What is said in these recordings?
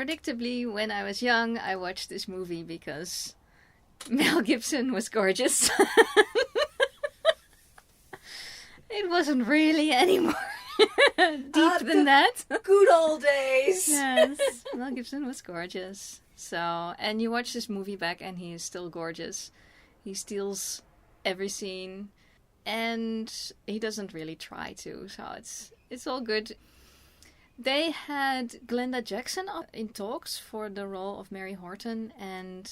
predictably, when I was young, I watched this movie because Mel Gibson was gorgeous. It wasn't really any more deep than that. Good old days. Yes, Mel Gibson was gorgeous. So, and you watch this movie back and he is still gorgeous. He steals every scene and he doesn't really try to. So it's all good. They had Glenda Jackson up in talks for the role of Mary Horten, and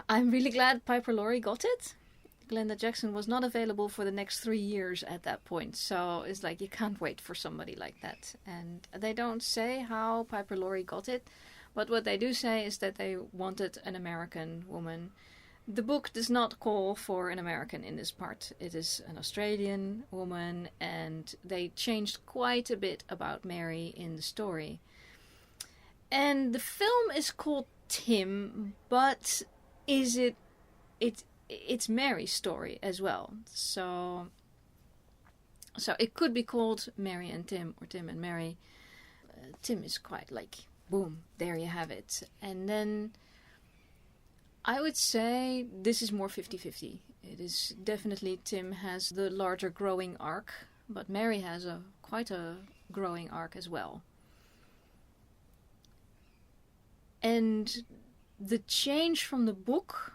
I'm really glad Piper Laurie got it. Glenda Jackson was not available for the next 3 years at that point, so it's like you can't wait for somebody like that. And they don't say how Piper Laurie got it, but what they do say is that they wanted an American woman. The book does not call for an American in this part. It is an Australian woman, and they changed quite a bit about Mary in the story. And the film is called Tim, but it's Mary's story as well. So it could be called Mary and Tim, or Tim and Mary. Tim is quite like, boom, there you have it. And then I would say this is more 50-50. It is definitely Tim has the larger growing arc, but Mary has quite a growing arc as well. And the change from the book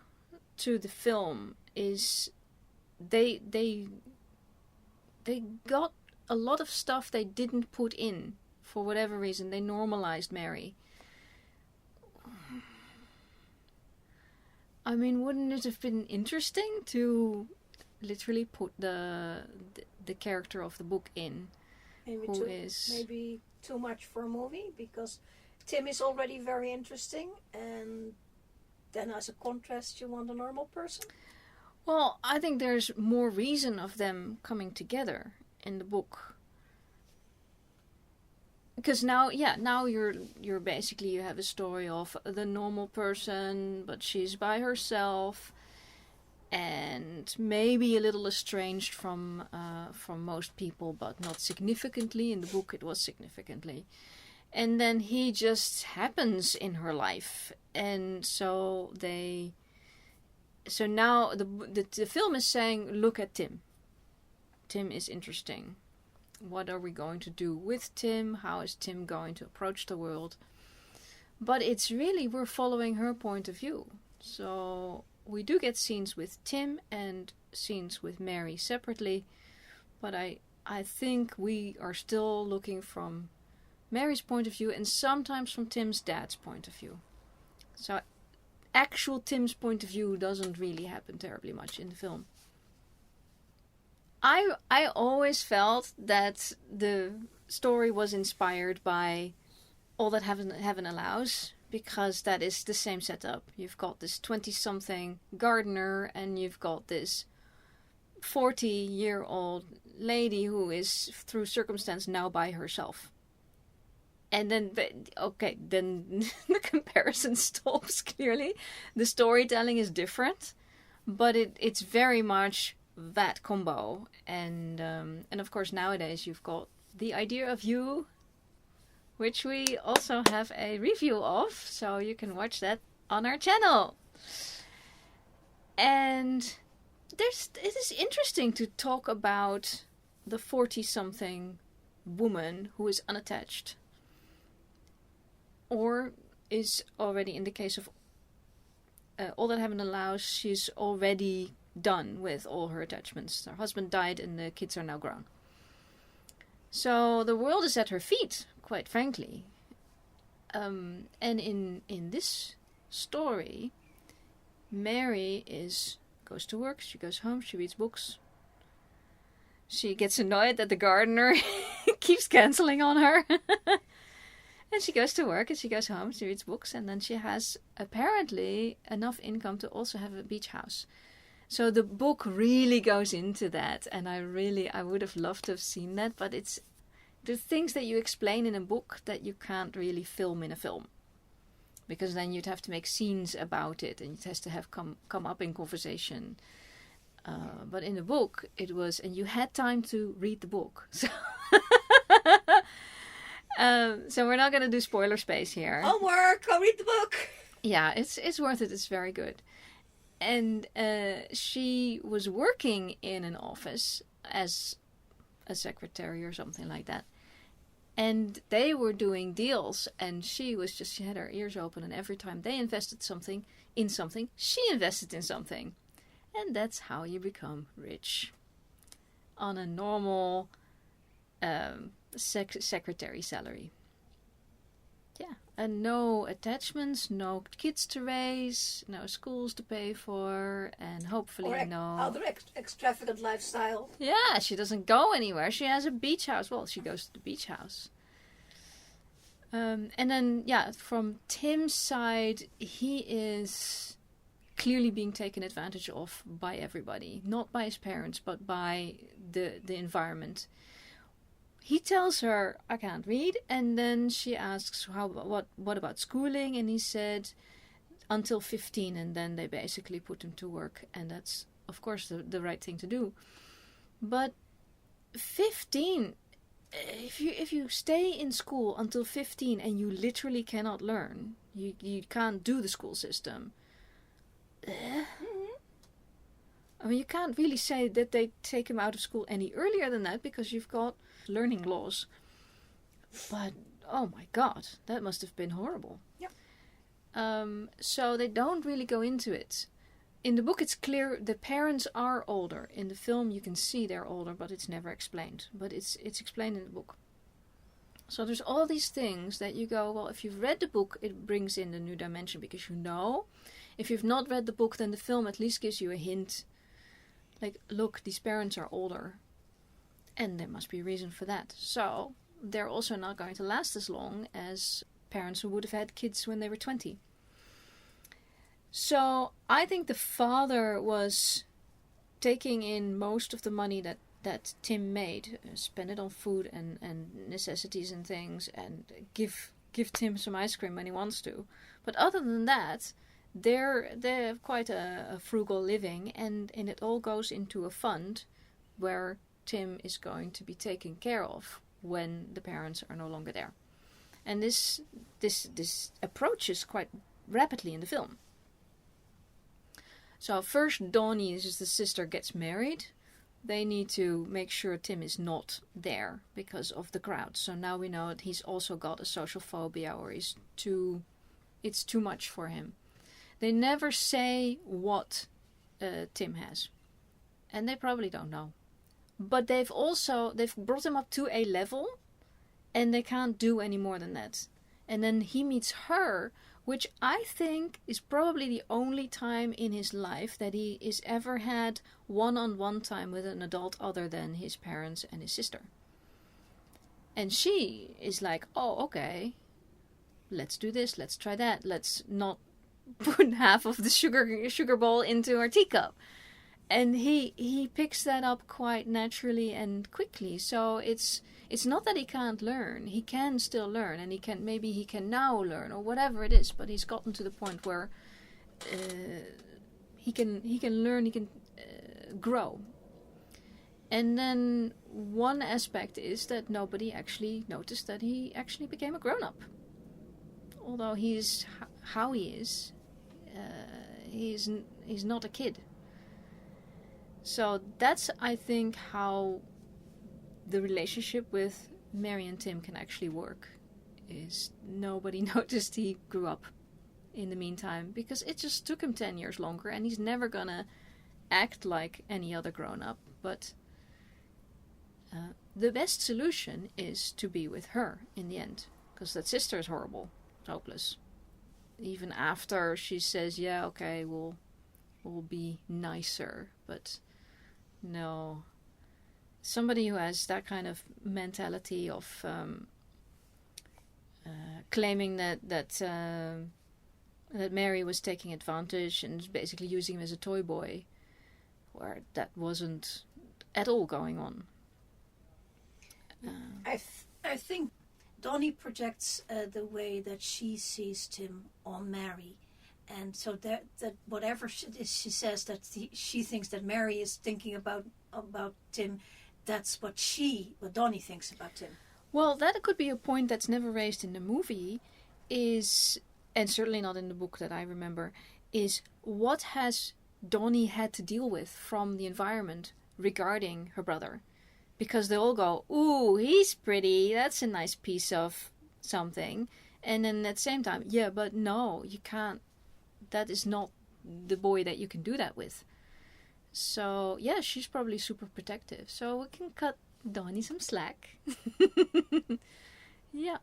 to the film is they got a lot of stuff they didn't put in for whatever reason. They normalized Mary. I mean, wouldn't it have been interesting to literally put the character of the book in? Maybe too much for a movie, because Tim is already very interesting, and then as a contrast you want a normal person? Well, I think there's more reason of them coming together in the book. Because now you're basically, you have a story of the normal person, but she's by herself, and maybe a little estranged from most people, but not significantly. In the book, it was significantly, and then he just happens in her life, and so now the film is saying, look at Tim. Tim is interesting. What are we going to do with Tim? How is Tim going to approach the world? But it's really, we're following her point of view. So we do get scenes with Tim and scenes with Mary separately. But I think we are still looking from Mary's point of view and sometimes from Tim's dad's point of view. So actual Tim's point of view doesn't really happen terribly much in the film. I always felt that the story was inspired by All That Heaven Allows, because that is the same setup. You've got this 20-something gardener, and you've got this 40-year-old lady who is, through circumstance, now by herself. And then, then the comparison stops, clearly. The storytelling is different, but it's very much that combo. And of course nowadays you've got The Idea of You, which we also have a review of, so you can watch that on our channel. And it is interesting to talk about the 40-something woman who is unattached, or is already, in the case of All That Heaven Allows, she's already done with all her attachments. Her husband died and the kids are now grown. So the world is at her feet, quite frankly. And in this story, Mary goes to work, she goes home, she reads books. She gets annoyed that the gardener keeps cancelling on her. And she goes to work and she goes home, she reads books, and then she has apparently enough income to also have a beach house. So the book really goes into that, and I would have loved to have seen that, but it's the things that you explain in a book that you can't really film in a film, because then you'd have to make scenes about it, and it has to have come up in conversation. But in the book, it was, and you had time to read the book. So So we're not going to do spoiler space here. Homework, go read the book. Yeah, it's worth it. It's very good. And she was working in an office as a secretary or something like that. And they were doing deals, and she had her ears open, and every time they invested in something, she invested in something. And that's how you become rich. On a normal secretary salary. Yeah, and no attachments, no kids to raise, no schools to pay for, and hopefully other extravagant lifestyle. Yeah, she doesn't go anywhere. She has a beach house. Well, she goes to the beach house. And then, yeah, from Tim's side, he is clearly being taken advantage of by everybody. Not by his parents, but by the environment. He tells her, I can't read, and then she asks, what about schooling? And he said, until 15, and then they basically put him to work, and that's, of course, the right thing to do. But 15, if you stay in school until 15 and you literally cannot learn, you can't do the school system. I mean, you can't really say that they take him out of school any earlier than that, because you've got learning laws. But, oh my God, that must have been horrible. Yep. So they don't really go into it. In the book, it's clear the parents are older. In the film, you can see they're older, but it's never explained. But it's explained in the book. So there's all these things that you go, well, if you've read the book, it brings in the new dimension, because you know. If you've not read the book, then the film at least gives you a hint. Like, look, these parents are older. And there must be a reason for that. So they're also not going to last as long as parents who would have had kids when they were 20. So I think the father was taking in most of the money that Tim made, spend it on food and necessities and things, and give Tim some ice cream when he wants to. But other than that, they have quite a frugal living, and it all goes into a fund where Tim is going to be taken care of when the parents are no longer there. And this approaches quite rapidly in the film. So first Dawnie, this is the sister, gets married. They need to make sure Tim is not there because of the crowd. So now we know that he's also got a social phobia, or it's too much for him. They never say what Tim has. And they probably don't know. But they've brought him up to a level, and they can't do any more than that. And then he meets her, which I think is probably the only time in his life that he has ever had one-on-one time with an adult other than his parents and his sister. And she is like, oh, okay, let's do this, let's try that, let's not put half of the sugar bowl into our teacup. And he picks that up quite naturally and quickly. So it's not that he can't learn. He can still learn, and he can now learn, or whatever it is. But he's gotten to the point where he can learn, he can grow. And then one aspect is that nobody actually noticed that he actually became a grown-up. Although he's how he is, he's not a kid. So that's, I think, how the relationship with Mary and Tim can actually work. Is nobody noticed he grew up in the meantime, because it just took him 10 years longer, and he's never gonna act like any other grown-up. But the best solution is to be with her in the end, because that sister is horrible, hopeless. Even after she says, yeah, okay, we'll be nicer, but no. Somebody who has that kind of mentality of claiming that Mary was taking advantage and basically using him as a toy boy, where that wasn't at all going on. I think Dawnie projects the way that she sees Tim on Mary. And so that whatever she says that she thinks that Mary is thinking about Tim, that's what Dawnie thinks about Tim. Well, that could be a point that's never raised in the movie, is, and certainly not in the book that I remember, is what has Dawnie had to deal with from the environment regarding her brother. Because they all go, ooh, he's pretty, that's a nice piece of something. And then at the same time, yeah, but no, you can't. That is not the boy that you can do that with. So, yeah, she's probably super protective. So we can cut Dawnie some slack. Yeah.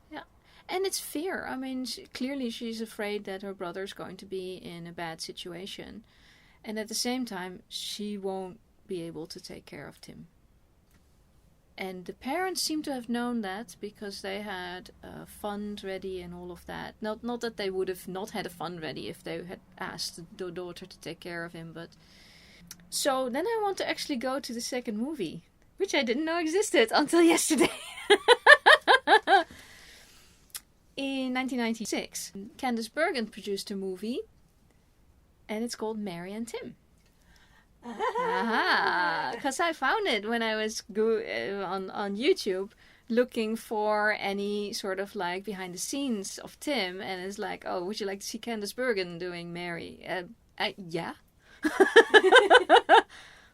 Yeah. And it's fair. I mean, clearly she's afraid that her brother's going to be in a bad situation. And at the same time, she won't be able to take care of Tim. And the parents seem to have known that because they had a fund ready and all of that. Not that they would have not had a fund ready if they had asked the daughter to take care of him, but... So then I want to actually go to the second movie, which I didn't know existed until yesterday. In 1996, Candice Bergen produced a movie, and it's called Mary and Tim. Because I found it when I was on YouTube looking for any sort of like behind the scenes of Tim, and it's like, oh, would you like to see Candice Bergen doing Mary? Yeah.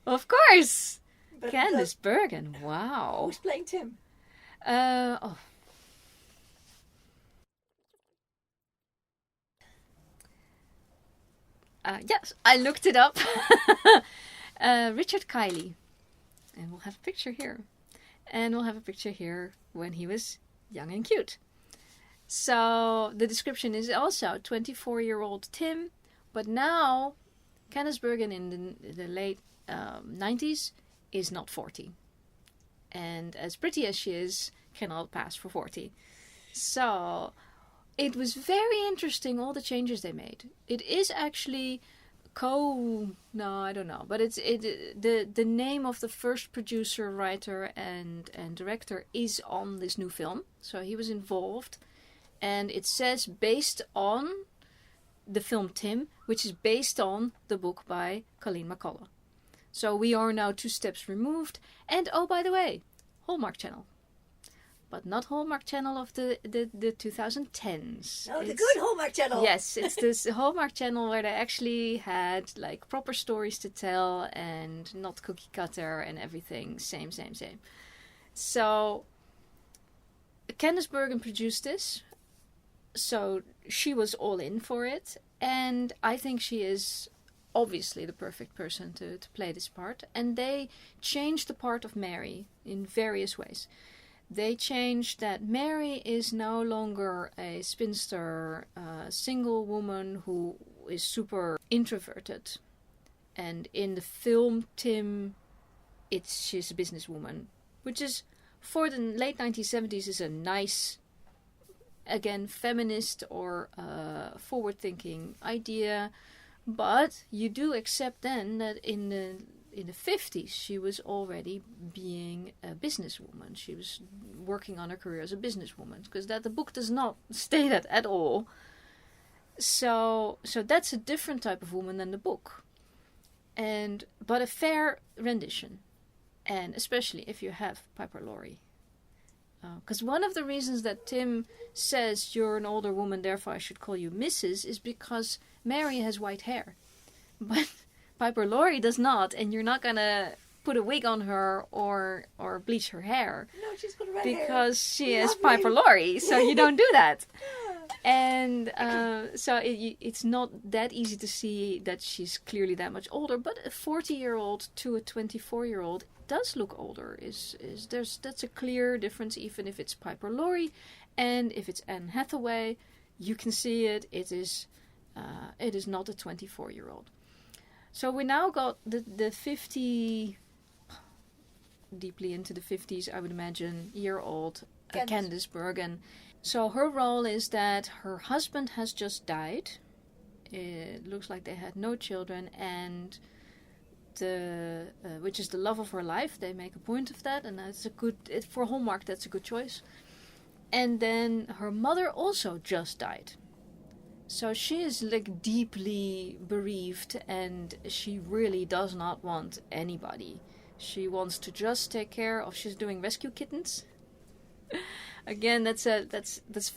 Of course. But Candice Bergen, wow. Who's playing Tim? Yes, I looked it up. Richard Kiley. And we'll have a picture here. And we'll have a picture here when he was young and cute. So the description is also 24-year-old Tim. But now, Candice Bergen in the late 90s is not 40. And as pretty as she is, cannot pass for 40. So... It was very interesting, all the changes they made. It is actually no, I don't know. But the name of the first producer, writer, and director is on this new film. So he was involved. And it says based on the film Tim, which is based on the book by Colleen McCullough. So we are now 2 steps removed. And oh, by the way, Hallmark Channel. But not Hallmark Channel of the 2010s. No, the good Hallmark Channel. Yes, it's this Hallmark Channel where they actually had like proper stories to tell and not cookie cutter and everything. Same. So Candice Bergen produced this. So she was all in for it. And I think she is obviously the perfect person to play this part. And they changed the part of Mary in various ways. They changed that Mary is no longer a spinster, single woman who is super introverted. And in the film, Tim, she's a businesswoman. Which is, for the late 1970s, is a nice, again, feminist or forward-thinking idea. But you do accept then that in the 50s, she was already being a businesswoman. She was working on her career as a businesswoman, because the book does not state that at all. So that's a different type of woman than the book, but a fair rendition, and especially if you have Piper Laurie. Because one of the reasons that Tim says you're an older woman, therefore I should call you Mrs., is because Mary has white hair, but Piper Laurie does not, and you're not gonna put a wig on her or bleach her hair. No, she's got red hair. Because she is Piper Laurie, so you don't do that. And so it's not that easy to see that she's clearly that much older. But a 40-year-old to a 24-year-old does look older. That's a clear difference, even if it's Piper Laurie, and if it's Anne Hathaway, you can see it. It is not a 24-year-old. So we now got the 50, deeply into the 50s, I would imagine, year-old Candice Bergen. So her role is that her husband has just died. It looks like they had no children, and which is the love of her life. They make a point of that, and that's for Hallmark, that's a good choice. And then her mother also just died. So she is like deeply bereaved, and she really does not want anybody. She wants to just take care of, she's doing rescue kittens. Again, that's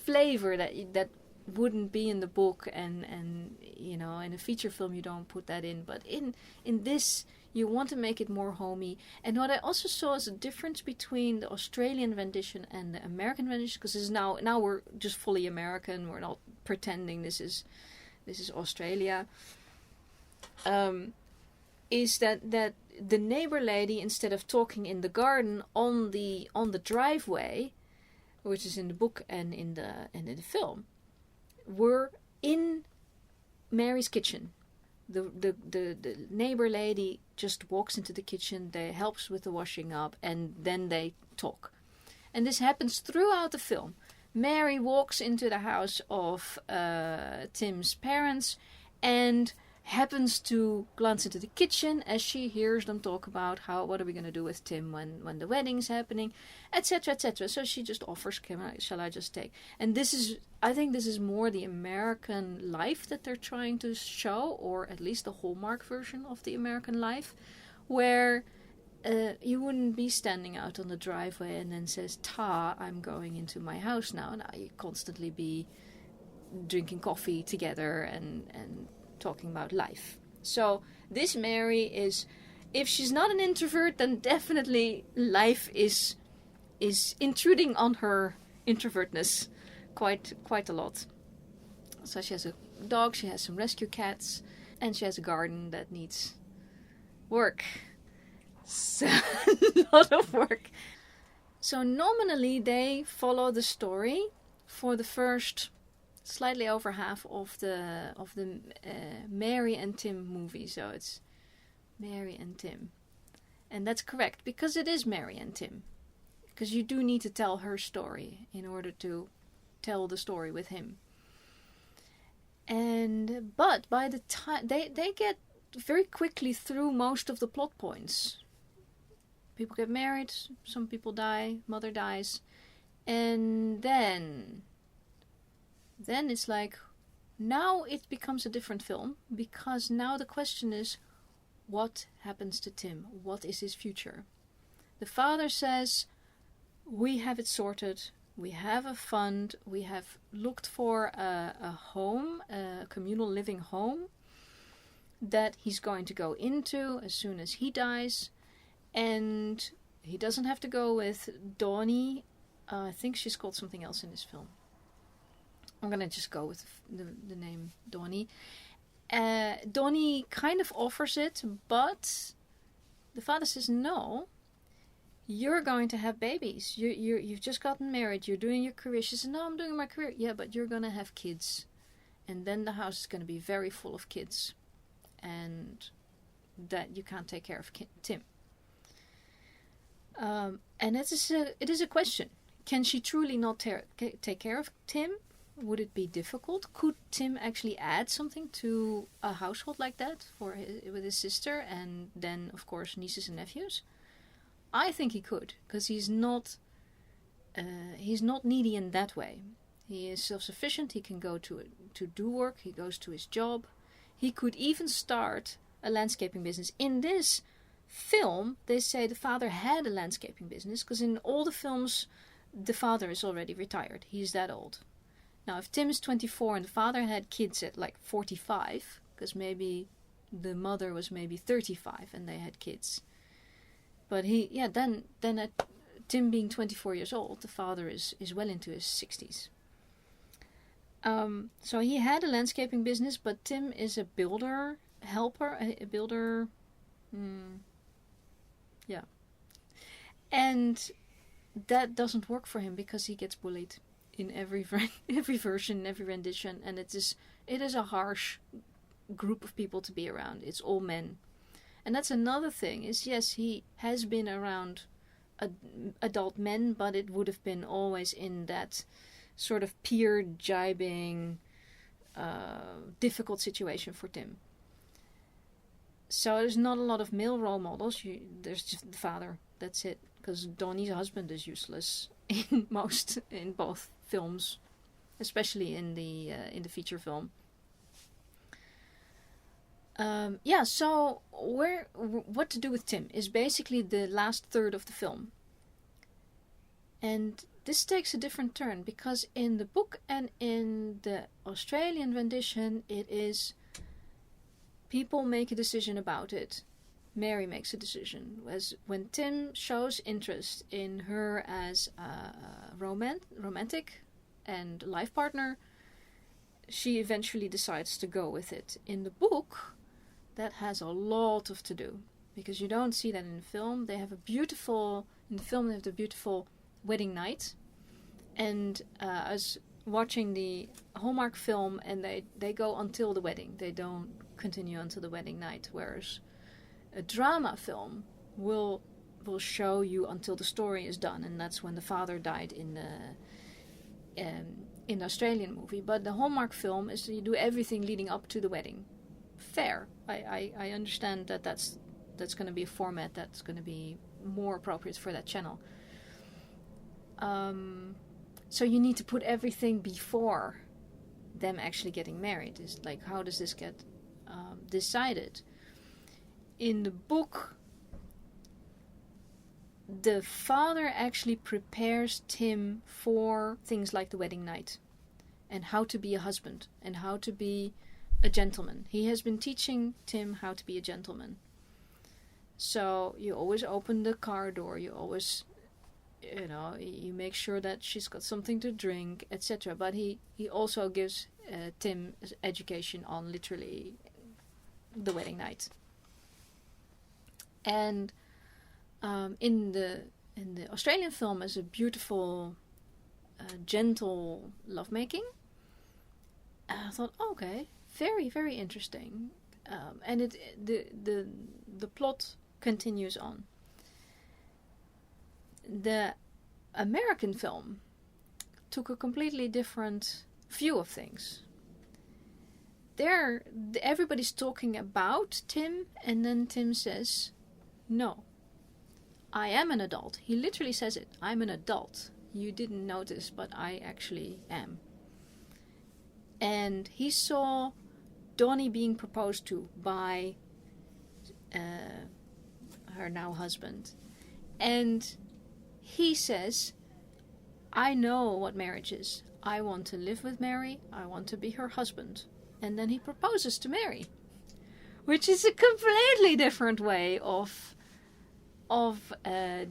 flavor that wouldn't be in the book, and in a feature film you don't put that in, but in this you want to make it more homey. And what I also saw is a difference between the Australian rendition and the American rendition, because now we're just fully American. We're not pretending this is Australia. Is that the neighbor lady, instead of talking in the garden on the driveway, which is in the book and in the film, were in Mary's kitchen. The neighbor lady just walks into the kitchen, they helps with the washing up, and then they talk. And this happens throughout the film. Mary walks into the house of Tim's parents and happens to glance into the kitchen as she hears them talk about what are we going to do with Tim when the wedding's happening, etc., etc. So she just offers, shall I just take? And I think this is more the American life that they're trying to show, or at least the Hallmark version of the American life, where you wouldn't be standing out on the driveway and then says, I'm going into my house now. Now you constantly be drinking coffee together and talking about life. So this Mary is, if she's not an introvert, then definitely life is intruding on her introvertness quite a lot. So she has a dog, she has some rescue cats, and she has a garden that needs work. So a lot of work. So nominally they follow the story for the first slightly over half of the Mary and Tim movie. So it's Mary and Tim, and that's correct because it is Mary and Tim, because you do need to tell her story in order to tell the story with him. But by the time they get very quickly through most of the plot points. People get married, some people die, mother dies, and then it's like, now it becomes a different film, because now the question is, what happens to Tim? What is his future? The father says, we have it sorted, we have a fund, we have looked for a home, a communal living home, that he's going to go into as soon as he dies, and he doesn't have to go with Dawnie. I think she's called something else in this film. I'm going to just go with the name Dawnie. Dawnie kind of offers it, but the father says, no, you're going to have babies. You've just gotten married. You're doing your career. She says, no, I'm doing my career. Yeah, but you're going to have kids. And then the house is going to be very full of kids. And that you can't take care of Tim. And it is a question. Can she truly not take care of Tim? Would it be difficult? Could Tim actually add something to a household like that with his sister and then, of course, nieces and nephews? I think he could, because he's not needy in that way. He is self-sufficient. He can go to do work. He goes to his job. He could even start a landscaping business. In this film, they say the father had a landscaping business, because in all the films, the father is already retired. He's that old. Now, if Tim is 24 and the father had kids at like 45, because maybe the mother was maybe 35 and they had kids. But then at Tim being 24 years old, the father is well into his 60s. So he had a landscaping business, but Tim is a builder, a builder. Yeah. And that doesn't work for him because he gets bullied in every version, every rendition, and it is a harsh group of people to be around. It's all men. And that's another thing, is yes, he has been around adult men, but it would have been always in that sort of peer jibing, difficult situation for Tim. So there's not a lot of male role models. There's just the father. That's it. Because Dawnie's husband is useless in both films, especially in the feature film. So what to do with Tim is basically the last third of the film. And this takes a different turn, because in the book and in the Australian rendition, it is people make a decision about it. Mary makes a decision. As when Tim shows interest in her as a romantic and life partner, she eventually decides to go with it. In the book, that has a lot of to do, because you don't see that in the film. They have a beautiful wedding night, and I was watching the Hallmark film, and they go until the wedding. They don't continue until the wedding night, whereas a drama film will show you until the story is done, and that's when the father died in the Australian movie. But the Hallmark film is you do everything leading up to the wedding. Fair. I understand that's going to be a format that's going to be more appropriate for that channel. So you need to put everything before them actually getting married. It's like, how does this get decided? In the book, the father actually prepares Tim for things like the wedding night, and how to be a husband, and how to be a gentleman. He has been teaching Tim how to be a gentleman. So you always open the car door, you always, you make sure that she's got something to drink, etc. But he also gives Tim education on literally the wedding night. And in the Australian film, is a beautiful, gentle lovemaking. I thought, okay, very, very interesting, and the plot continues on. The American film took a completely different view of things. There, everybody's talking about Tim, and then Tim says, "No, I am an adult." He literally says it. "I'm an adult. You didn't notice, but I actually am." And he saw Dawnie being proposed to by her now husband. And he says, "I know what marriage is. I want to live with Mary. I want to be her husband." And then he proposes to Mary, which is a completely different way of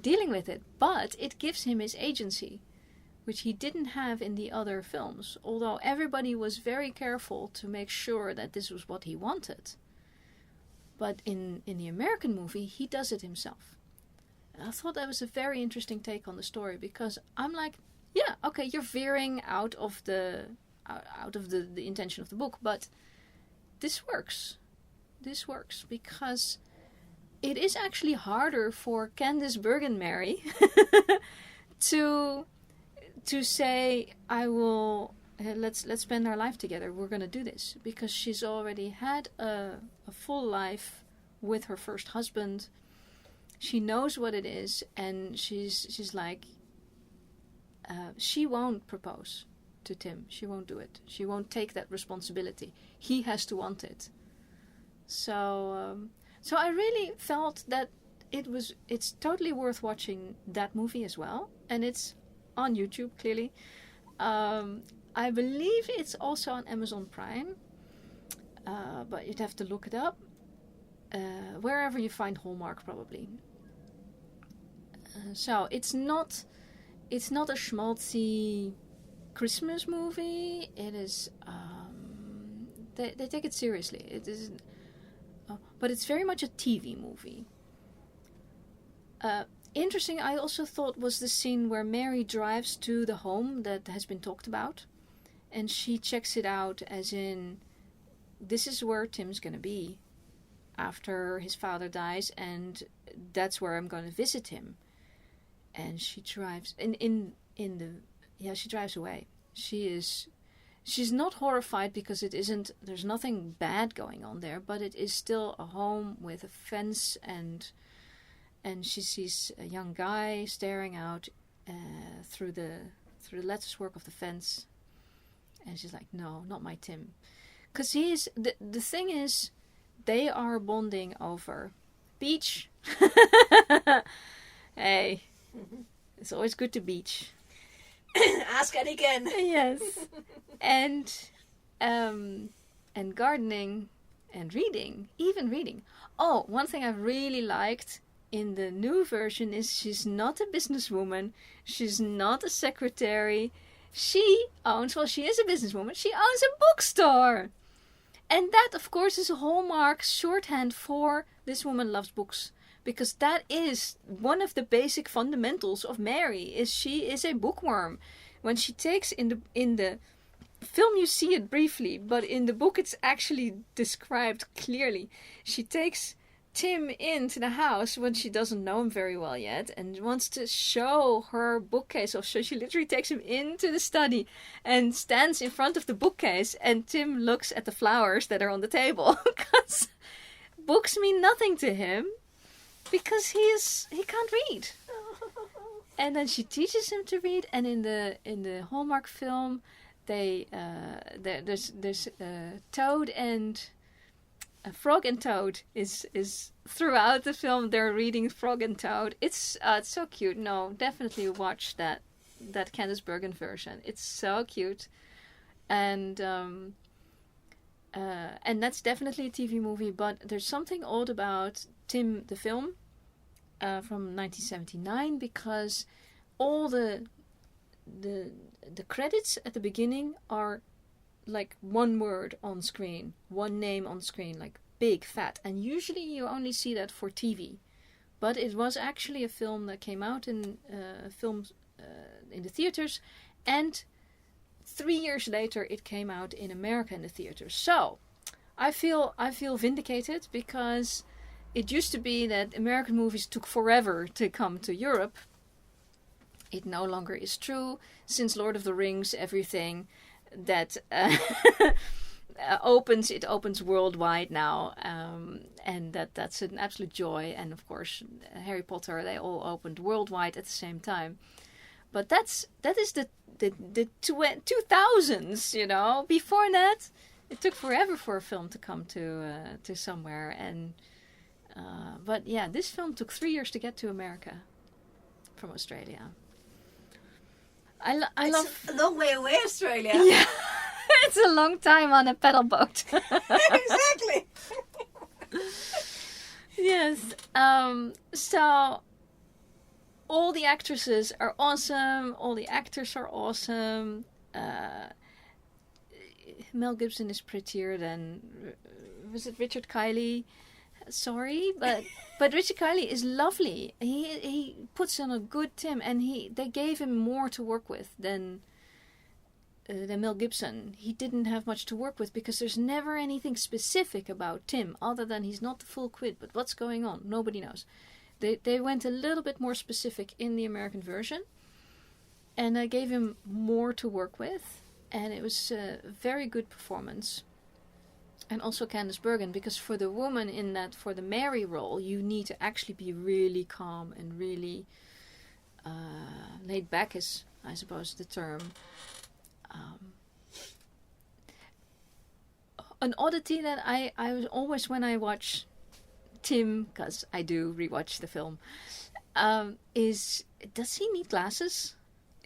dealing with it. But it gives him his agency, which he didn't have in the other films, although everybody was very careful to make sure that this was what he wanted. But in the American movie, he does it himself. And I thought that was a very interesting take on the story, because I'm like, yeah, okay, you're veering out of the intention of the book, but this works. This works, because it is actually harder for Candice Bergen Mary to say, "I will, let's spend our life together, we're going to do this," because she's already had a full life with her first husband. She knows what it is, and she's like, she won't propose to Tim. She won't do it. She won't take that responsibility. He has to want it. So I really felt that it's totally worth watching that movie as well, and it's on YouTube, clearly. I believe it's also on Amazon Prime, but you'd have to look it up. Wherever you find Hallmark, probably. So it's not a schmaltzy Christmas movie. It is. They take it seriously. It is, but it's very much a TV movie. Interesting, I also thought, was the scene where Mary drives to the home that has been talked about, and she checks it out as in, this is where Tim's going to be after his father dies, and that's where I'm going to visit him. And she drives she drives away. She's not horrified, because there's nothing bad going on there, but it is still a home with a fence, and she sees a young guy staring out through the latticework of the fence, and she's like, "No, not my Tim," because the thing is, they are bonding over beach. Hey, It's always good to beach. Ask Eddie again. Yes. And gardening and reading. Even reading. Oh, one thing I really liked in the new version is she's not a businesswoman. She's not a secretary. She is a businesswoman. She owns a bookstore. And that, of course, is a hallmark shorthand for this woman loves books. Because that is one of the basic fundamentals of Mary, is she is a bookworm. When she takes in the film you see it briefly, but in the book it's actually described clearly. She takes Tim into the house when she doesn't know him very well yet and wants to show her bookcase off. So she literally takes him into the study and stands in front of the bookcase, and Tim looks at the flowers that are on the table because books mean nothing to him. Because he can't read, and then she teaches him to read. And in the Hallmark film, there's Toad and Frog and Toad is throughout the film. They're reading Frog and Toad. It's so cute. No, definitely watch that Candice Bergen version. It's so cute, and that's definitely a TV movie. But there's something odd about Tim the film from 1979, because all the credits at the beginning are like one word on screen, one name on screen, like big fat, and usually you only see that for TV. But it was actually a film that came out in in the theaters, and 3 years later it came out in America in the theaters. So I feel vindicated, because it used to be that American movies took forever to come to Europe. It no longer is true. Since Lord of the Rings, everything that opens worldwide now, and that's an absolute joy. And of course, Harry Potter, they all opened worldwide at the same time. But that is the 2000s, you know. Before that, it took forever for a film to come to somewhere. And but yeah, this film took 3 years to get to America from Australia. I love a long way away, Australia. Yeah, it's a long time on a pedal boat. Exactly. Yes. So all the actresses are awesome. All the actors are awesome. Mel Gibson is prettier than, was it Richard Kiley? Sorry, but Richard Kiley is lovely. He puts on a good Tim, and they gave him more to work with than Mel Gibson. He didn't have much to work with because there's never anything specific about Tim other than he's not the full quid. But what's going on? Nobody knows. They went a little bit more specific in the American version, and I gave him more to work with, and it was a very good performance. And also Candice Bergen, because for the woman in that, for the Mary role, you need to actually be really calm and really laid back is, I suppose, the term. An oddity that I was always, when I watch Tim, because I do rewatch the film, is, does he need glasses?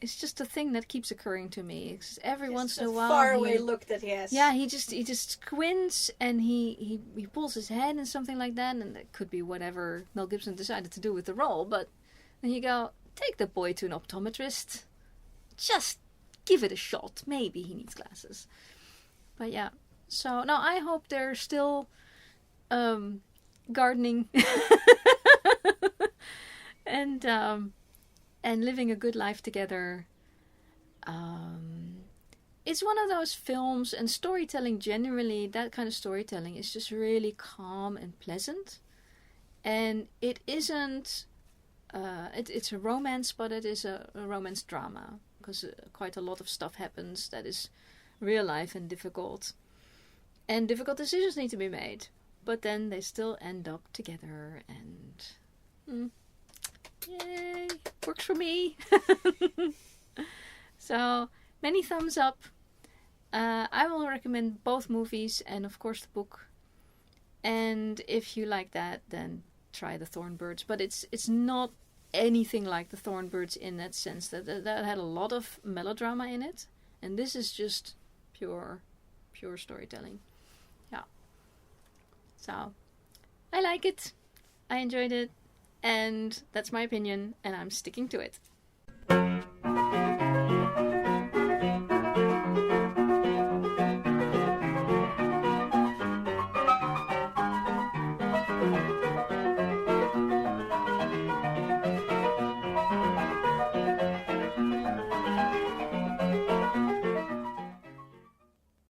It's just a thing that keeps occurring to me. It's every once in a while, faraway look that he has. Yeah, he just squints, and he pulls his head and something like that, and it could be whatever Mel Gibson decided to do with the role. But then you go, take the boy to an optometrist. Just give it a shot. Maybe he needs glasses. But yeah, so no, I hope they're still gardening and living a good life together. It's one of those films, and storytelling generally, that kind of storytelling is just really calm and pleasant. And it isn't, it's a romance, but it is a romance drama, because quite a lot of stuff happens that is real life and difficult. And difficult decisions need to be made. But then they still end up together, and yay, works for me. So, many thumbs up. I will recommend both movies and of course the book. And if you like that, then try the Thorn Birds. But it's not anything like the Thorn Birds in that sense. That had a lot of melodrama in it, and this is just pure storytelling. Yeah. So, I like it. I enjoyed it. And that's my opinion, and I'm sticking to it.